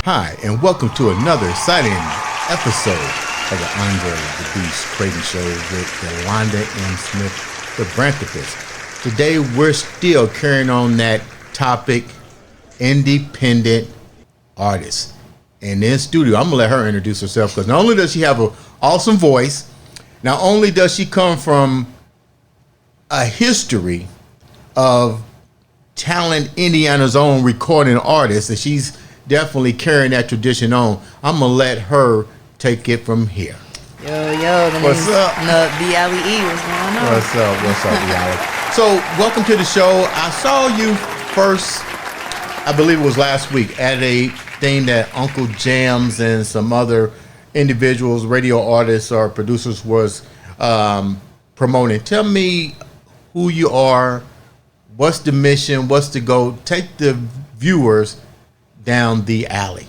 Hi, and welcome to another exciting episode of the Andre The Beast Crayton Show with Yolanda M. Smith, the Branthopist. Today, we're still carrying on that topic, independent artists. And in studio, I'm going to let her introduce herself because not only does she have an awesome voice, not only does she come from a history of talent, Indiana's own recording artist, and she's definitely carrying that tradition on. I'm gonna let her take it from here. Yo, what's up? TheeAllyE, what's going on? What's up, TheeAllyE? So, welcome to the show. I saw you first, I believe it was last week, at a thing that Uncle Jams and some other individuals, radio artists or producers was promoting. Tell me who you are, what's the mission, what's the goal? Take the viewers down the alley.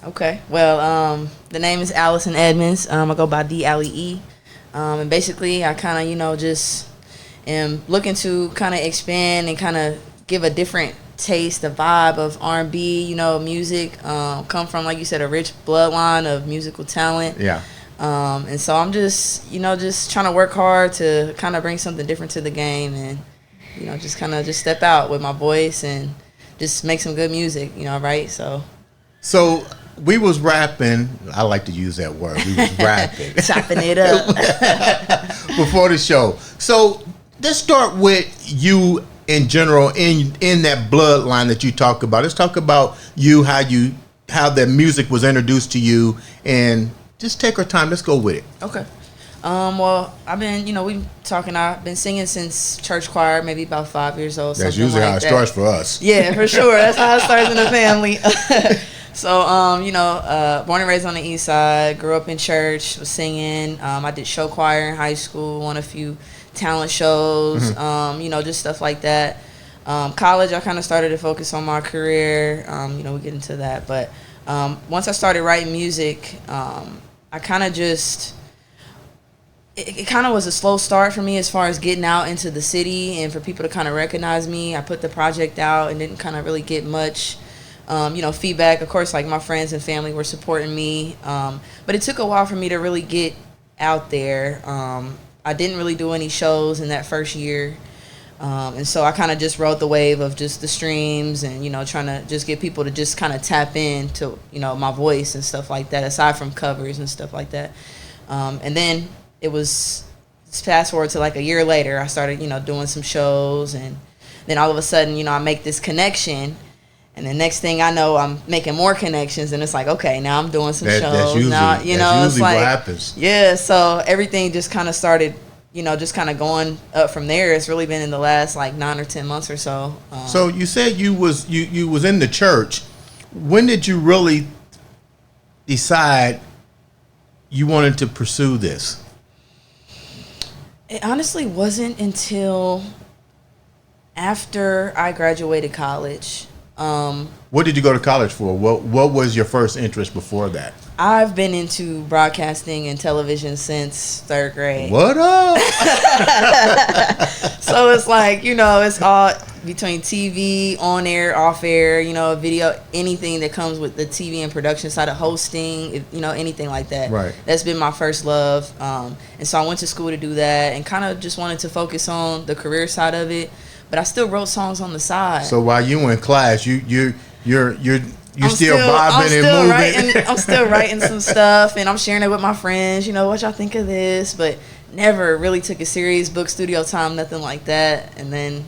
Okay. Well, the name is Allyson Edmonds. I go by TheeAllyE. And basically, I kind of, just am looking to kind of expand and kind of give a different taste, the vibe of R&B, music. Come from, like you said, a rich bloodline of musical talent. Yeah. And so I'm just, just trying to work hard to kind of bring something different to the game and, just kind of just step out with my voice and just make some good music, right? So we was rapping. I like to use that word. We was rapping. Chopping it up. Before the show. So let's start with you in general, in that bloodline that you talk about. Let's talk about you, how that music was introduced to you, and just take our time. Let's go with it. Okay. Well, I've been, I've been singing since church choir, maybe about 5 years old. That's usually how it starts for us. Yeah, for sure. That's how it starts in the family. So, born and raised on the east side, grew up in church, was singing. I did show choir in high school, won a few talent shows, just stuff like that. College, I kind of started to focus on my career. We get into that. But once I started writing music, I kind of just... It kind of was a slow start for me as far as getting out into the city and for people to kind of recognize me. I put the project out and didn't kind of really get much, feedback. Of course, like my friends and family were supporting me. But it took a while for me to really get out there. I didn't really do any shows in that first year. And so I kind of just rode the wave of just the streams and, trying to just get people to just kind of tap into, my voice and stuff like that, aside from covers and stuff like that. And then it was fast forward to like a year later, I started, doing some shows, and then all of a sudden, I make this connection, and the next thing I know, I'm making more connections, and it's like, okay, now I'm doing some shows. That's usually, now, that's usually it's like, what happens. Yeah, so everything just kind of started, just kind of going up from there. It's really been in the last like 9 or 10 months or so. So you said you was in the church. When did you really decide you wanted to pursue this? It honestly wasn't until after I graduated college. What did you go to college for? What was your first interest before that? I've been into broadcasting and television since 3rd grade. What up? So it's like, it's all between TV, on air, off air, video, anything that comes with the TV and production side of hosting, anything like that. Right. That's been my first love. And so I went to school to do that and kind of just wanted to focus on the career side of it. But I still wrote songs on the side. So while you in class, you're still bobbing and moving. I'm still writing some stuff, and I'm sharing it with my friends. What y'all think of this? But never really took it serious. Book studio time, nothing like that. And then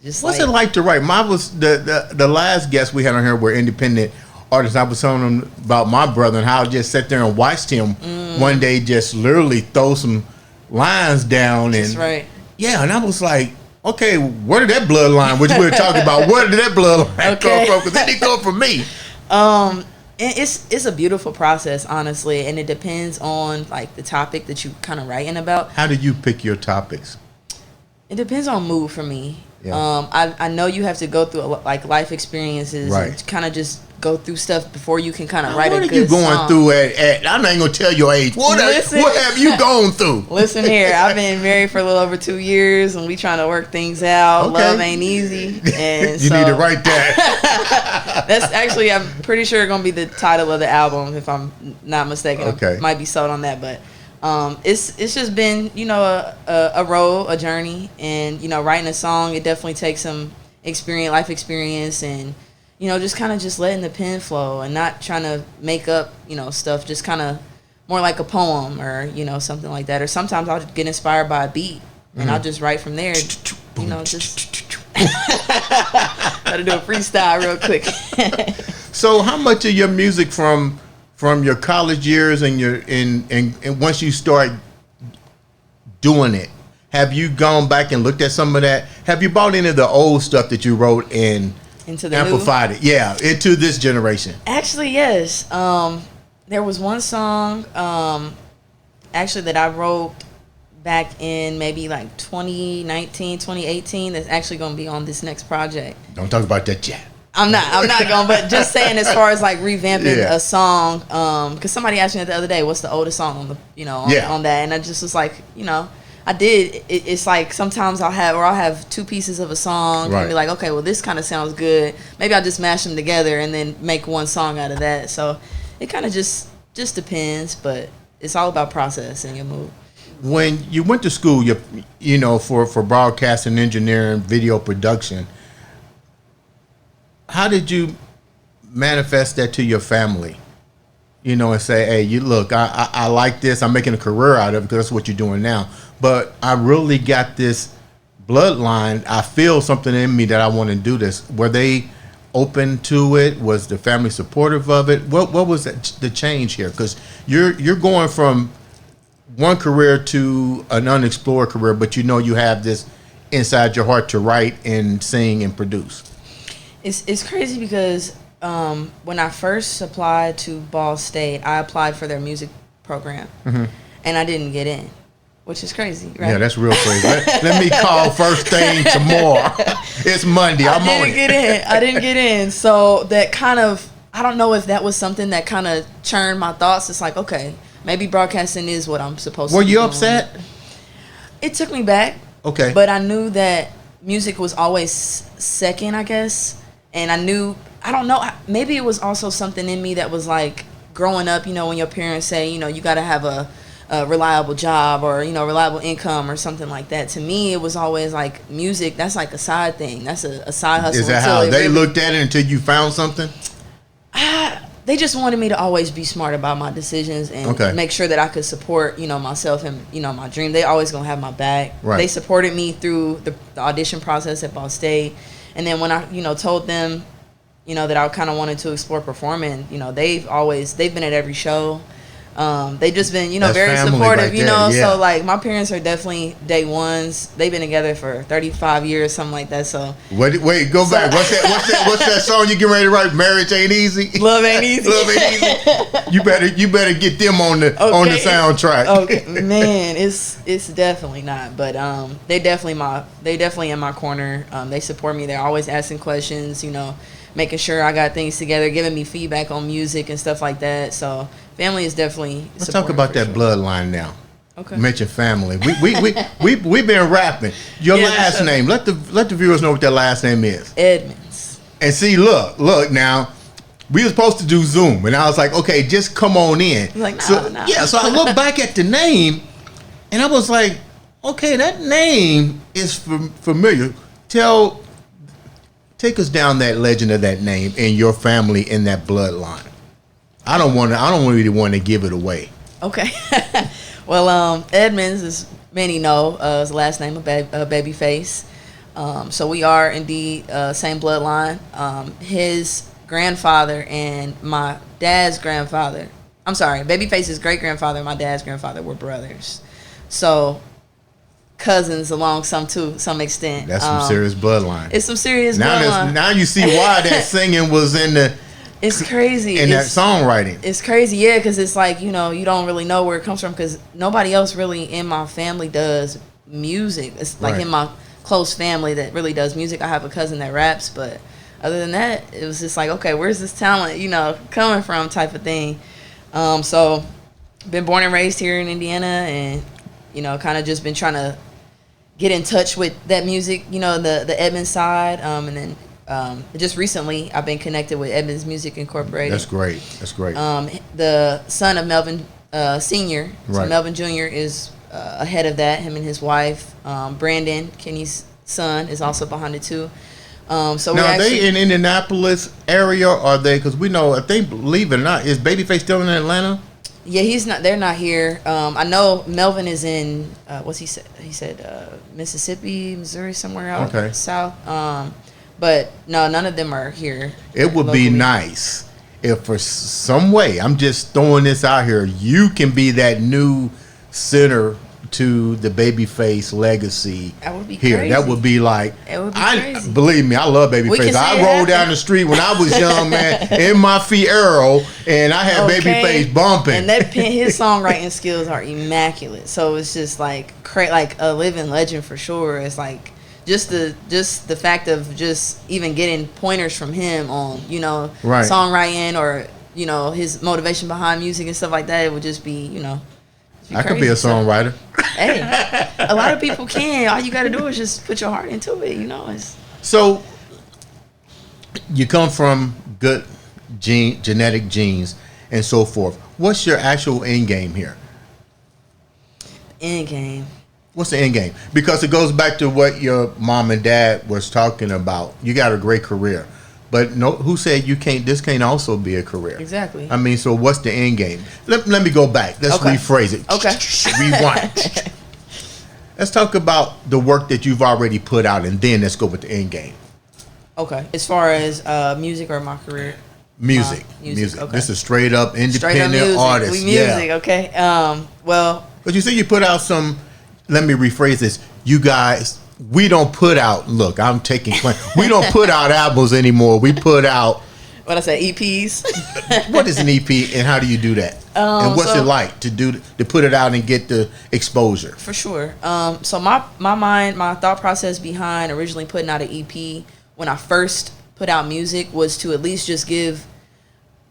just what's it like to write? Mine was the last guest we had on here were independent artists. I was telling them about my brother and how I just sat there and watched him one day just literally throw some lines down. That's right. Yeah, and I was like, okay, where did that bloodline, which we were talking about, where did that bloodline come from? Because it didn't come from me. It's a beautiful process, honestly, and it depends on like the topic that you kind of writing about. How do you pick your topics? It depends on mood for me. Yeah. I know you have to go through like life experiences right. and kind of just go through stuff before you can kind of write a good song. What are you going song. through at I'm not going to tell your age. What have you gone through? Listen here, I've been married for a little over 2 years, and we trying to work things out. Okay. Love ain't easy. And you need to write that. That's actually, I'm pretty sure going to be the title of the album, if I'm not mistaken. Okay. I might be sold on that, but it's just been, you know, a road, a journey, and, you know, writing a song, it definitely takes some life experience, and, you know, just kind of just letting the pen flow and not trying to make up, you know, stuff, just kind of more like a poem or, you know, something like that. Or sometimes I'll get inspired by a beat and I'll just write from there, you know, just gotta do a freestyle real quick. So how much of your music from your college years and and once you start doing it, have you gone back and looked at some of that? Have you brought any of the old stuff that you wrote and into the amplified it? Yeah, into this generation. Actually, yes. There was one song actually that I wrote back in maybe like 2019, 2018 that's actually going to be on this next project. Don't talk about that yet. I'm not going, but just saying as far as like revamping a song, because somebody asked me the other day, what's the oldest song on the, you know, on that, and I just was like, you know, I did. It's like sometimes I'll have two pieces of a song and be like, okay, well this kind of sounds good. Maybe I'll just mash them together and then make one song out of that. So it kind of just depends, but it's all about process and your mood. When you went to school, you know, for broadcasting, engineering, video production, how did you manifest that to your family? You know, and say, hey, you look, I like this. I'm making a career out of it because that's what you're doing now. But I really got this bloodline. I feel something in me that I want to do this. Were they open to it? Was the family supportive of it? What was the change here? Because you're going from one career to an unexplored career, but you know you have this inside your heart to write and sing and produce. It's crazy because when I first applied to Ball State, I applied for their music program, and I didn't get in, which is crazy, right? Yeah, that's real crazy. Let me call first thing tomorrow. It's Monday. I'm on it. I didn't get in. So that kind of, I don't know if that was something that kind of churned my thoughts. It's like, okay, maybe broadcasting is what I'm supposed to do. Were you upset? It took me back. Okay. But I knew that music was always second, I guess. And I knew, I don't know, maybe it was also something in me that was like growing up, you know, when your parents say, you know, you got to have a reliable job or, you know, reliable income or something like that. To me, it was always like music, that's like a side thing. That's a side hustle. Is that how they looked at it until you found something? They just wanted me to always be smart about my decisions and make sure that I could support, you know, myself and, you know, my dream. They always going to have my back. Right. They supported me through the audition process at Ball State. And then when I, you know, told them, you know, that I kind of wanted to explore performing, you know, they've been at every show. They just been, you know, very supportive, right, you know. Yeah. So like my parents are definitely day ones. They've been together for 35 years, something like that. So wait, go back. What's that song you get ready to write? Marriage ain't easy. Love ain't easy. Love ain't easy. You better get them on the soundtrack. Okay, man, it's definitely not. But they definitely in my corner. They support me. They're always asking questions, you know, making sure I got things together, giving me feedback on music and stuff like that. So family is definitely. Let's talk about that bloodline now. Okay. Mention family. We've been rapping. Your last name. Let the viewers know what that last name is. Edmonds. And see, look now. We were supposed to do Zoom, and I was like, okay, just come on in. Like, no, so, no. Yeah, so I looked back at the name, and I was like, okay, that name is familiar. Take us down that legend of that name and your family in that bloodline. I don't really want to give it away. Okay. Well, Edmonds, as many know, his last name of Babyface. So we are indeed same bloodline. His grandfather and my dad's grandfather, I'm sorry, Babyface's great grandfather and my dad's grandfather were brothers. So cousins along some extent. That's some serious bloodline. It's some serious bloodline. Now you see why that singing was in the. It's crazy. And that songwriting. It's crazy, yeah, because it's like, you know, you don't really know where it comes from because nobody else really in my family does music. It's like in my close family that really does music. I have a cousin that raps, but other than that, it was just like, okay, where's this talent, coming from type of thing. So been born and raised here in Indiana, and, kind of just been trying to get in touch with that music, the Edmonds side. And then just recently I've been connected with Edmonds Music Incorporated. That's great. The son of Melvin Sr., so Melvin Jr. is ahead of that. Him and his wife, Brandon, Kenny's son, is also behind it too. So now, are they in Indianapolis area? Or are they? Because we know, I think, believe it or not, is Babyface still in Atlanta? Yeah, he's not. They're not here. I know Melvin is in. What's he said? He said Mississippi, Missouri, somewhere out south. But no, none of them are here. It would be nice if, for some way, I'm just throwing this out here, you can be that new center to the Babyface legacy. That would be here. Crazy. That would be like, it would be crazy. Believe me, I love Babyface. I rolled down the street when I was young, man, in my Fiero, and I had Babyface bumping. And his songwriting skills are immaculate. So it's just like a living legend for sure. It's like just the fact of just even getting pointers from him on songwriting or his motivation behind music and stuff like that. It would just be I could be a songwriter. Hey, a lot of people can. All you got to do is just put your heart into it. So you come from good genetic genes and so forth. What's your actual end game here? End game. What's the end game? Because it goes back to what your mom and dad was talking about. You got a great career. But who said you can't? This can't also be a career. Exactly. I mean, so what's the end game? Let me go back. Let's rephrase it. Okay. Rewind. Let's talk about the work that you've already put out, and then let's go with the end game. Okay. As far as music or my career? Music. Okay. This is straight up independent artist. We music. Okay. Well. But you say you put out some. Let me rephrase this. You guys. We don't put out. Look, I'm taking claim. We don't put out albums anymore. We put out. What I say, EPs. What is an EP, and how do you do that? And what's it like to put it out and get the exposure? For sure. So my thought process behind originally putting out an EP when I first put out music was to at least just give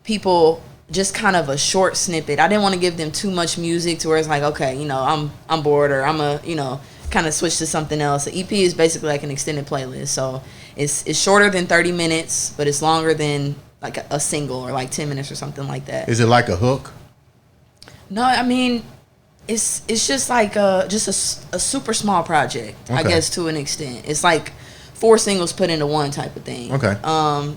people just kind of a short snippet. I didn't want to give them too much music to where it's like, okay, I'm bored, or I'm kind of switch to something else. The EP is basically like an extended playlist, so it's shorter than 30 minutes, but it's longer than like a single or like 10 minutes or something like that. Is it like a hook? No, I mean it's just like just a super small project, I guess, to an extent. It's like 4 singles put into one type of thing. Okay.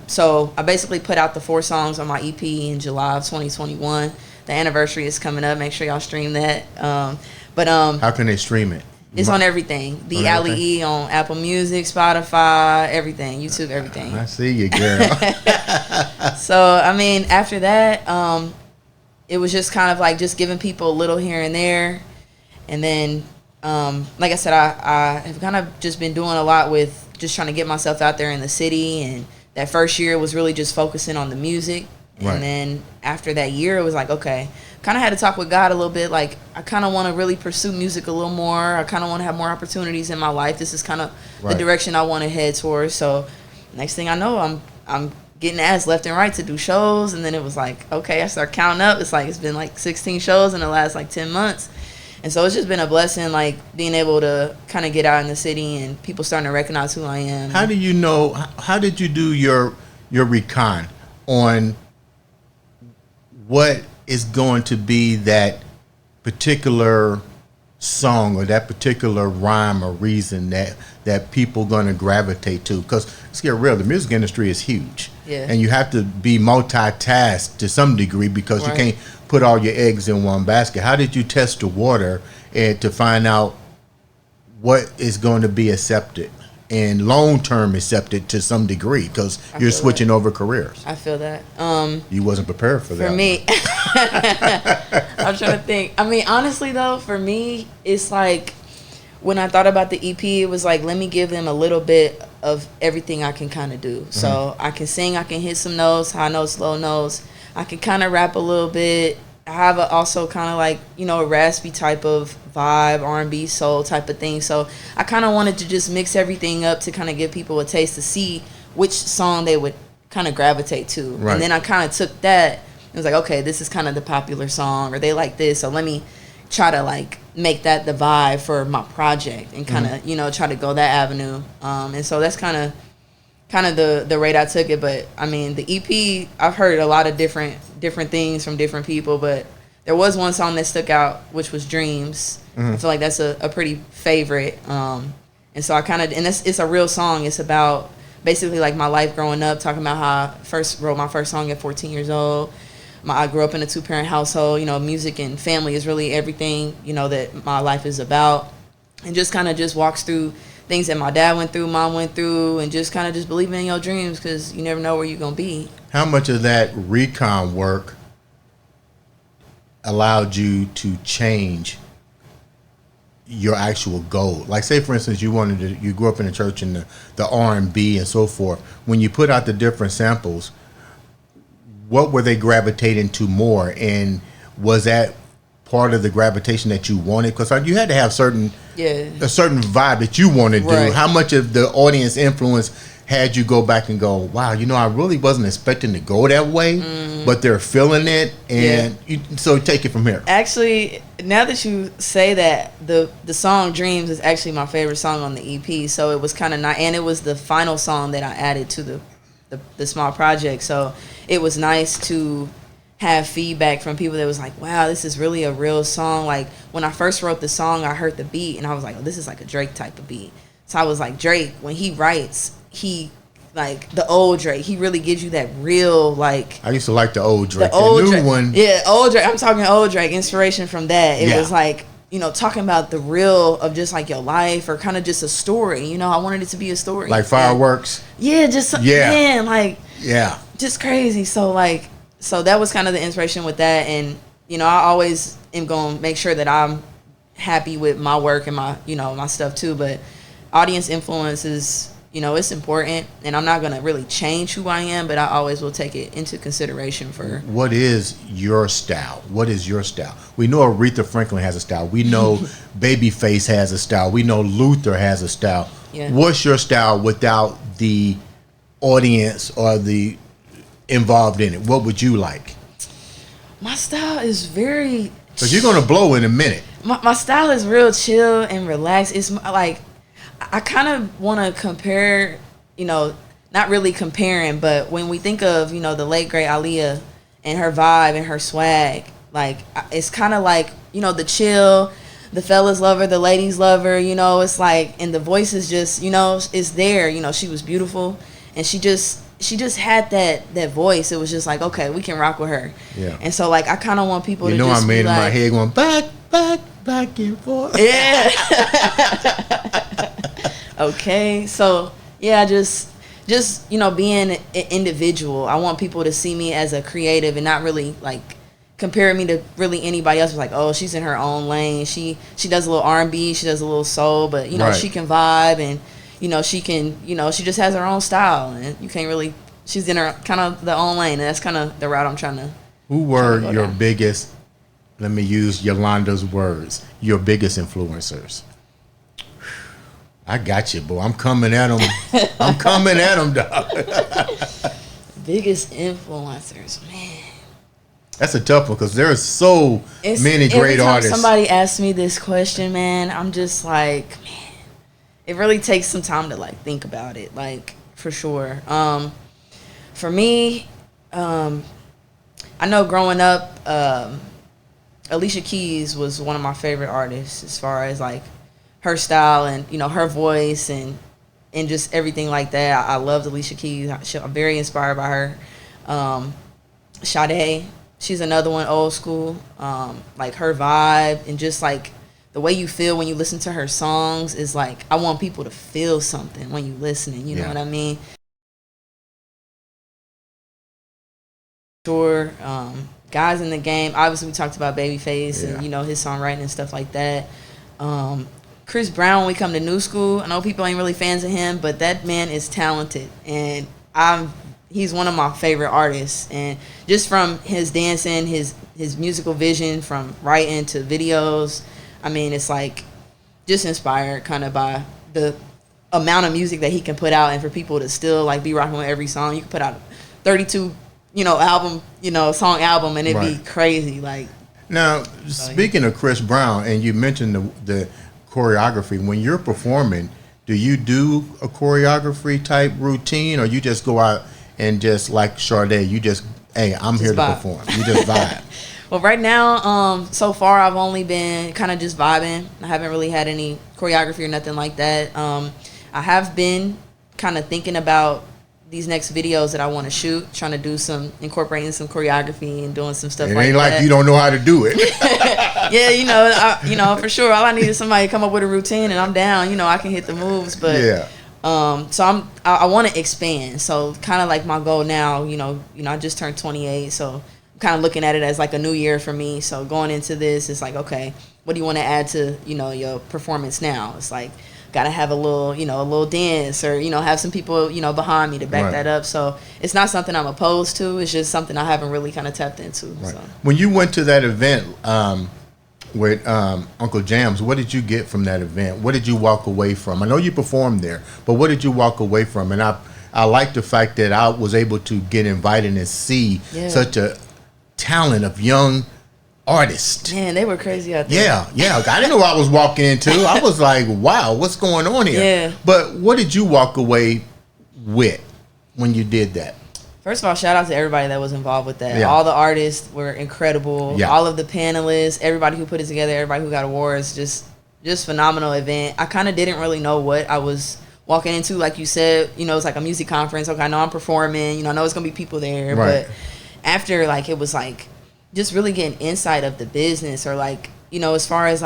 So I basically put out the 4 songs on my EP in July of 2021. The anniversary is coming up. Make sure y'all stream that. How can they stream it? It's on everything. TheeAllyE on Apple Music, Spotify, everything, YouTube, everything. I see you, girl. So, I mean, after that, it was just kind of like just giving people a little here and there. And then, like I said, I have kind of just been doing a lot with just trying to get myself out there in the city. And that first year was really just focusing on the music. Right. And then after that year, it was like, okay, kind of had to talk with God a little bit. Like, I kind of want to really pursue music a little more. I kind of want to have more opportunities in my life. This is kind of the direction I want to head towards. So next thing I know, I'm getting asked left and right to do shows. And then it was like, okay, I start counting up. It's been like 16 shows in the last like 10 months. And so it's just been a blessing, like being able to kind of get out in the city and people starting to recognize who I am. How do you know, how did you do your recon on what is going to be that particular song or that particular rhyme or reason that people going to gravitate to? Because let's get real, the music industry is huge. Yeah. And you have to be multitasked to some degree because you can't put all your eggs in one basket. How did you test the water and to find out what is going to be accepted and long-term accepted to some degree, because you're switching over careers? I feel that. You wasn't prepared for that. For me, I'm trying to think. I mean, honestly, though, for me, it's like when I thought about the EP, it was like, let me give them a little bit of everything I can kind of do. So I can sing, I can hit some notes, high notes, low notes. I can kind of rap a little bit. I have also kind of like, a raspy type of vibe, R&B, soul type of thing. So I kind of wanted to just mix everything up to kind of give people a taste to see which song they would kind of gravitate to. Right. And then I kind of took that. It was like, okay, this is kind of the popular song, or they like this, so let me try to like make that the vibe for my project and kind of try to go that avenue. And so that's kind of the rate I took it. But I mean, the EP, I've heard a lot of different things from different people, but there was one song that stuck out, which was Dreams. I feel like that's a pretty favorite. And so I kind of, and it's a real song. It's about basically like my life growing up, talking about how I first wrote my first song at 14 years old. I grew up in a 2-parent household. Music and family is really everything, that my life is about. And just kind of just walks through things that my dad went through, mom went through, and just kind of just believing in your dreams, because you never know where you're going to be. How much of that recon work allowed you to change your actual goal? Like, say for instance, you grew up in the church and the R&B and so forth. When you put out the different samples, what were they gravitating to more, and was that part of the gravitation that you wanted? Because you had to have a certain vibe that you wanted to do. Right. How much of the audience influence had you go back and go, wow, I really wasn't expecting to go that way, but they're feeling it, and so take it from here. Actually, now that you say that, the song Dreams is actually my favorite song on the EP, so it was kind of nice, and it was the final song that I added to the small project, so it was nice to have feedback from people that was like, wow, this is really a real song. Like, when I first wrote the song, I heard the beat, and I was like, oh, this is like a Drake type of beat. So I was like, Drake, when he writes, he, like, the old Drake, he really gives you that real, like... I used to like the old Drake. The new Drake, one... Yeah, old Drake. I'm talking old Drake. Inspiration from that. It was like, talking about the real of just, like, your life, or kind of just a story. I wanted it to be a story. Like fireworks? Yeah, just... Yeah. Man, like... Yeah. Just crazy. So, like... So that was kind of the inspiration with that. And, I always am going to make sure that I'm happy with my work and my, my stuff too. But audience influence is, it's important. And I'm not going to really change who I am, but I always will take it into consideration for... What is your style? What is your style? We know Aretha Franklin has a style. We know Babyface has a style. We know Luther has a style. Yeah. What's your style without the audience or the involved in it? What would you like? My style is very... Because you're going to blow in a minute. My style is real chill and relaxed. It's like, I kind of want to compare, not really comparing, but when we think of, the late great Aaliyah and her vibe and her swag, like, it's kind of like, the chill, the fellas love her, the ladies love her, it's like, and the voice is just, it's there. She was beautiful, and she just had that voice. It was just like, okay, we can rock with her. Yeah. And so, like, I kind of want people to just I made be in like, my head going back and forth. Yeah. Okay. So, yeah, just being an individual. I want people to see me as a creative and not really, like, comparing me to really anybody else. Like, oh, she's in her own lane. She does a little R&B. She does a little soul. But, right. She can vibe, and she can, she just has her own style, and you can't really, she's in her kind of the own lane, and that's kind of the route I'm trying to. Who were your biggest, let me use Yolanda's words, your biggest influencers? I got you, boy. I'm coming at them. I'm coming at them, dog. Biggest influencers, man. That's a tough one, because there are so many great artists. Somebody asks me this question, man, I'm just like, man. It really takes some time to, like, think about it, like, for sure. For me, I know growing up, Alicia Keys was one of my favorite artists as far as, like, her style and, her voice and just everything like that. I loved Alicia Keys. I'm very inspired by her. Sade, she's another one, old school. Like, her vibe and just, like, the way you feel when you listen to her songs is like, I want people to feel something when you listening. You know what I mean? Sure. Guys in the game. Obviously, we talked about Babyface and, his songwriting and stuff like that. Chris Brown, when we come to new school, I know people ain't really fans of him, but that man is talented. And he's one of my favorite artists. And just from his dancing, his musical vision, from writing to videos, I mean, it's like just inspired kind of by the amount of music that he can put out, and for people to still like be rocking with every song. You can put out 32, album, song album, and it'd be crazy. Like, now, speaking of Chris Brown, and you mentioned the choreography, when you're performing, do you do a choreography type routine, or you just go out and just like Sade, you just, hey, I'm here to perform. You just vibe. Well, right now, so far I've only been kind of just vibing. I haven't really had any choreography or nothing like that. I have been kind of thinking about these next videos that I want to shoot, trying to do incorporating some choreography and doing some stuff like that. It ain't like you don't know how to do it. Yeah, for sure. All I need is somebody to come up with a routine, and I'm down. I can hit the moves, but so I want to expand. So kind of like my goal now, I just turned 28, so I'm kind of looking at it as like a new year for me. So going into this, it's like, okay, what do you want to add to your performance now? It's like, gotta have a little dance, or have some people behind me to back that up. So it's not something I'm opposed to. It's just something I haven't really kind of tapped into. Right. So. When you went to that event with Uncle Jams, what did you get from that event? What did you walk away from? I know you performed there, but what did you walk away from? And I like the fact that I was able to get invited and see such a talent of young artist. Man, they were crazy out there. Yeah. I didn't know what I was walking into. I was like, wow, what's going on here? Yeah. But what did you walk away with when you did that? First of all, shout out to everybody that was involved with that. Yeah. All the artists were incredible. Yeah. All of the panelists, everybody who put it together, everybody who got awards, just phenomenal event. I kind of didn't really know what I was walking into. Like you said, it's like a music conference. Okay, I know I'm performing. I know it's going to be people there. Right. But after, it was like, just really getting insight of the business, or as far as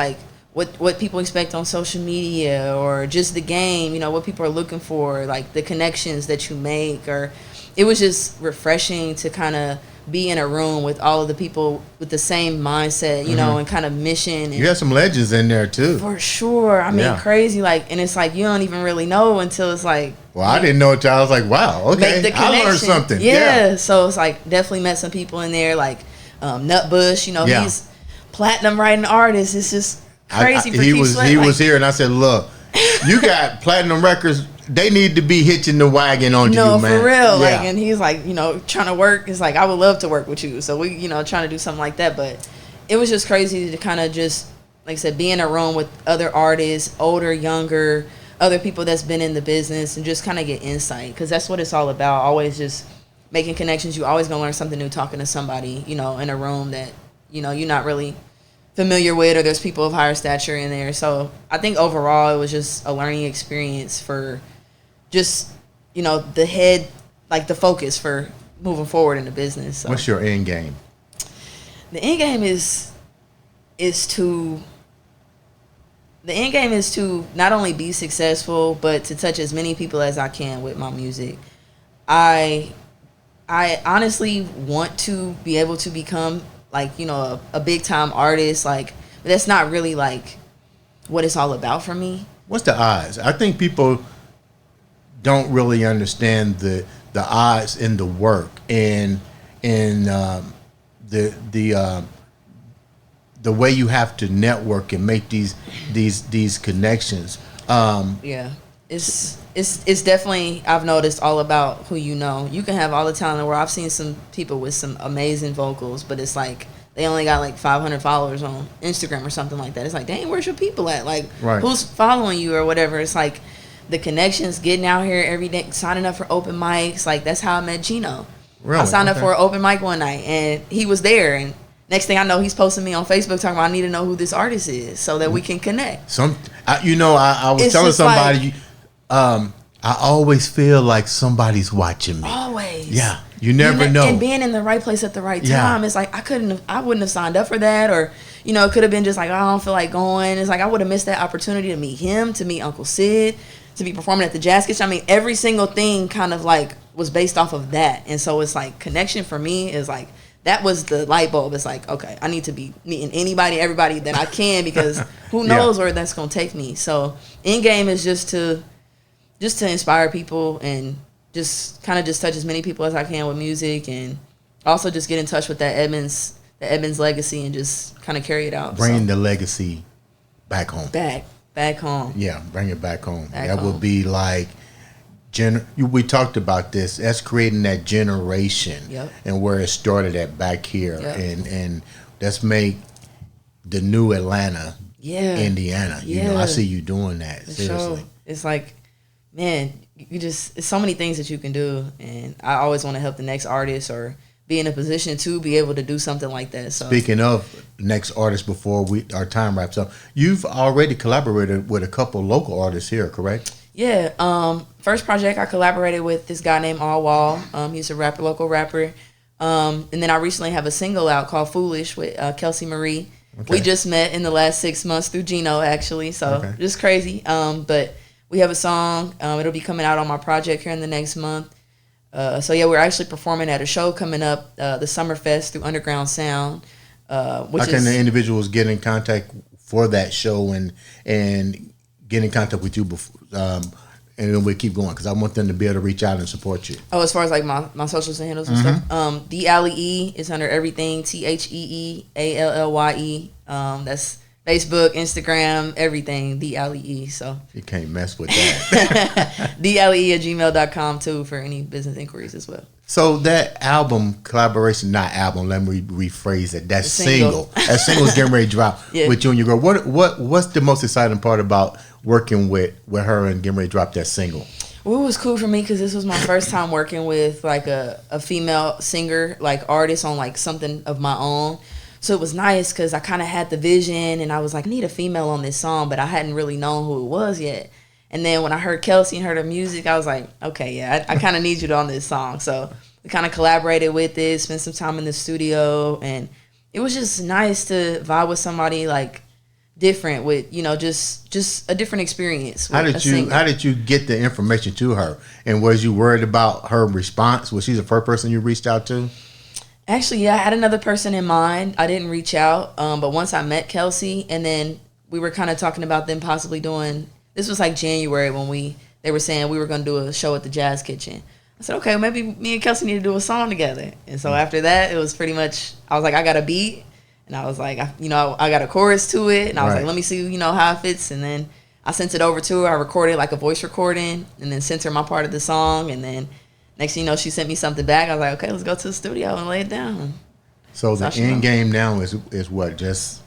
what people expect on social media, or just the game, what people are looking for, like the connections that you make. Or it was just refreshing to kind of be in a room with all of the people with the same mindset, and kind of mission. And you had some legends in there too. For sure. I mean, crazy. And it's like, you don't even really know until it's like, well, I didn't know it. I was like, wow, okay, I learned something. Yeah. So it's like, definitely met some people in there, like Nutbush, he's platinum writing artist. It's just crazy. He was here, and I said, look, you got platinum records. They need to be hitching the wagon onto you, man. No, for real. Yeah. And he's like, trying to work. It's like, I would love to work with you. So we, trying to do something like that. But it was just crazy to kind of just, like I said, be in a room with other artists, older, younger, other people that's been in the business, and just kind of get insight, because that's what it's all about. Always just making connections. You always gonna learn something new talking to somebody, in a room that, you're not really familiar with, or there's people of higher stature in there. So I think overall it was just a learning experience for just, the head, like the focus for moving forward in the business. So. What's your end game? The end game is to not only be successful, but to touch as many people as I can with my music. I honestly want to be able to become a big time artist, but that's not really what it's all about for me. What's the odds? I think people don't really understand the odds in the work and the way you have to network and make these connections. It's definitely, I've noticed, all about who you know. You can have all the talent in the world. I've seen some people with some amazing vocals, but it's like they only got 500 followers on Instagram or something like that. It's like, dang, where's your people at? Who's following you or whatever? It's like the connections, getting out here every day, signing up for open mics. That's how I met Gino. Really? I signed up for an open mic one night, and he was there, and next thing I know, he's posting me on Facebook talking about, I need to know who this artist is so that we can connect. I was telling somebody, I always feel like somebody's watching me. Always. Yeah. You never know. And being in the right place at the right time. It's like, I wouldn't have signed up for that, or, it could have been just like, I don't feel like going. It's like, I would have missed that opportunity to meet him, to meet Uncle Sid, to be performing at the Jazz Kitchen. I mean, every single thing kind of was based off of that. And so it's like, connection for me is that was the light bulb. It's like, okay, I need to be meeting everybody that I can, because who knows where that's going to take me. So end game is just to inspire people, and just kind of just touch as many people as I can with music, and also just get in touch with that Edmonds legacy, and just kind of carry it out. Bring the legacy back home. back home. Yeah, bring it back home. Back that home. would be like, we talked about this. That's creating that generation, Yep. and where it started at back here, Yep. and let's make the new Atlanta, Indiana. You know, I see you doing that. For Seriously, sure. It's like, man, it's so many things that you can do, and I always want to help the next artist or be in a position to be able to do something like that. So speaking of next artist, before our time wraps up, you've already collaborated with a couple local artists here, correct? Yeah. First project I collaborated with this guy named All Wall. He's a rapper, local rapper. And then I recently have a single out called Foolish with Kelsey Marie. Okay. We just met in the last 6 months through Gino, actually. So just crazy. But we have a song. It'll be coming out on my project here in the next month. So yeah, we're actually performing at a show coming up, the Summerfest through Underground Sound. How can the individuals get in contact for that show and get in contact with you before, and then we keep going, because I want them to be able to reach out and support you. Oh, as far as like my socials and handles and stuff, TheeAllyE is under everything. TheeAllyE. That's Facebook, Instagram, everything. TheeAllyE. So you can't mess with that. TheeAllyE@gmail.com too for any business inquiries as well. So that album collaboration, not album, let me rephrase it. That single. That single's getting ready to drop with you and your girl. What's the most exciting part about working with her and getting ready to drop that single? Well, it was cool for me because this was my first time working with like a female singer, like artist on like something of my own. So it was nice because I kind of had the vision and I was like, I need a female on this song, but I hadn't really known who it was yet. And then when I heard Kelsey and heard her music, I was like, okay, yeah, I kind of need you on this song. So we kind of collaborated with it, spent some time in the studio, and it was just nice to vibe with somebody like different with, you know, just a different experience. How did you get the information to her? And was you worried about her response? Was she the first person you reached out to? Actually, yeah, I had another person in mind. I didn't reach out, but once I met Kelsey, and then we were kind of talking about them possibly doing. This was like January when they were saying we were going to do a show at the Jazz Kitchen. I said, okay, maybe me and Kelsey need to do a song together. And so after that, it was pretty much, I was like, I got a beat. And I was like, I got a chorus to it. And I was like, let me see, how it fits. And then I sent it over to her. I recorded like a voice recording and then sent her my part of the song. And then next thing you know, she sent me something back. I was like, okay, let's go to the studio and lay it down. So the end game now is what? Just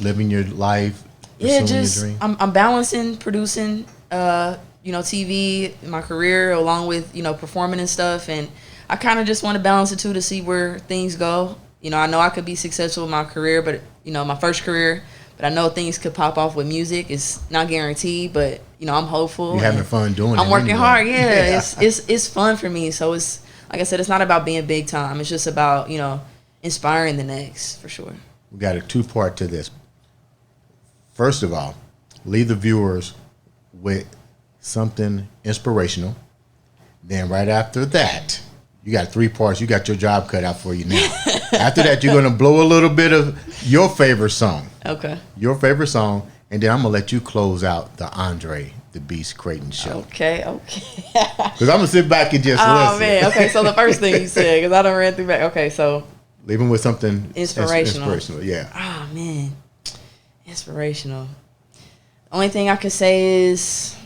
living your life? Yeah, just I'm balancing producing, TV, my career, along with performing and stuff, and I kind of just want to balance the two to see where things go. I know I could be successful with my career, but my first career, but I know things could pop off with music. It's not guaranteed, but I'm hopeful. You're having fun doing it. I'm working hard. Yeah, it's fun for me. So it's like I said, it's not about being big time. It's just about inspiring the next, for sure. We got a two-part to this. First of all, leave the viewers with something inspirational. Then right after that, you got 3 parts. You got your job cut out for you now. After that, you're going to blow a little bit of your favorite song. Okay. Your favorite song. And then I'm going to let you close out the Andre The Beast Crayton show. Okay. Because I'm going to sit back and just listen. Oh, man. Okay, so the first thing you said, because I done ran through back. Okay, so. Leave them with something inspirational. Yeah. Oh, man. Inspirational. The only thing I could say is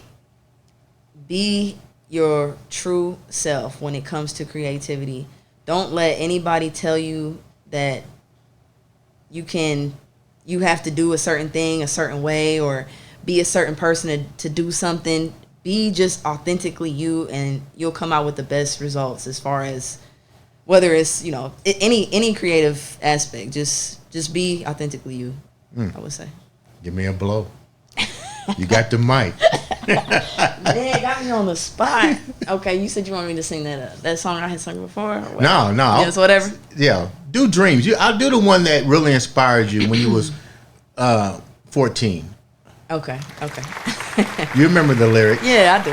be your true self when it comes to creativity. Don't let anybody tell you that you have to do a certain thing a certain way or be a certain person to do something. Be just authentically you, and you'll come out with the best results as far as whether it's any creative aspect. Just be authentically you. I would say. Give me a blow. You got the mic. Man, got me on the spot. Okay, you said you wanted me to sing that song I had sung before? No. Yes, whatever. Yeah. Do Dreams. I'll do the one that really inspired you when you was 14. Okay. You remember the lyric? Yeah, I do.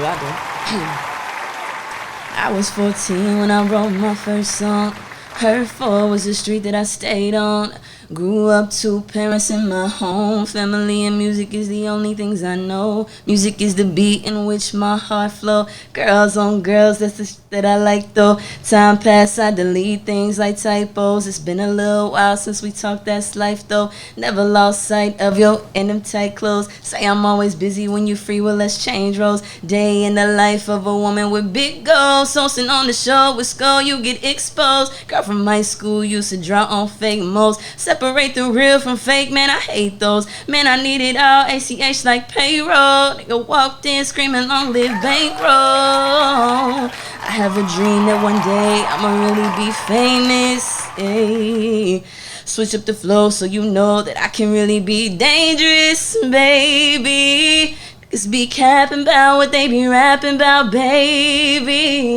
I was 14 when I wrote my first song. Her 4 was the street that I stayed on. Grew up, 2 parents in my home. Family and music is the only things I know. Music is the beat in which my heart flow. Girls on girls, that's the that I like though. Time pass, I delete things like typos. It's been a little while since we talked, that's life though. Never lost sight of you in them tight clothes. Say I'm always busy when you free, well let's change roles. Day in the life of a woman with big goals. Hosting on the show with skull, you get exposed. Girl from high school used to draw on fake moles. Separate the real from fake, man, I hate those. Man, I need it all, ACH like payroll. Nigga walked in screaming long live bankroll. I have a dream that one day I'ma really be famous, ayy. Switch up the flow so you know that I can really be dangerous, baby. Niggas be capping about what they be rapping about, baby.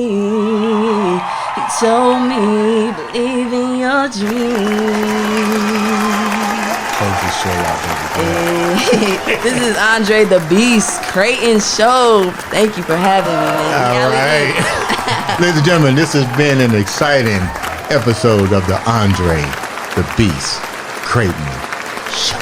He told me, believe in your dreams. Close the show out, baby. Hey, this is Andre The Beast Crayton show. Thank you for having me, man. All right. Ladies and gentlemen, this has been an exciting episode of the Andre The Beast Crayton show.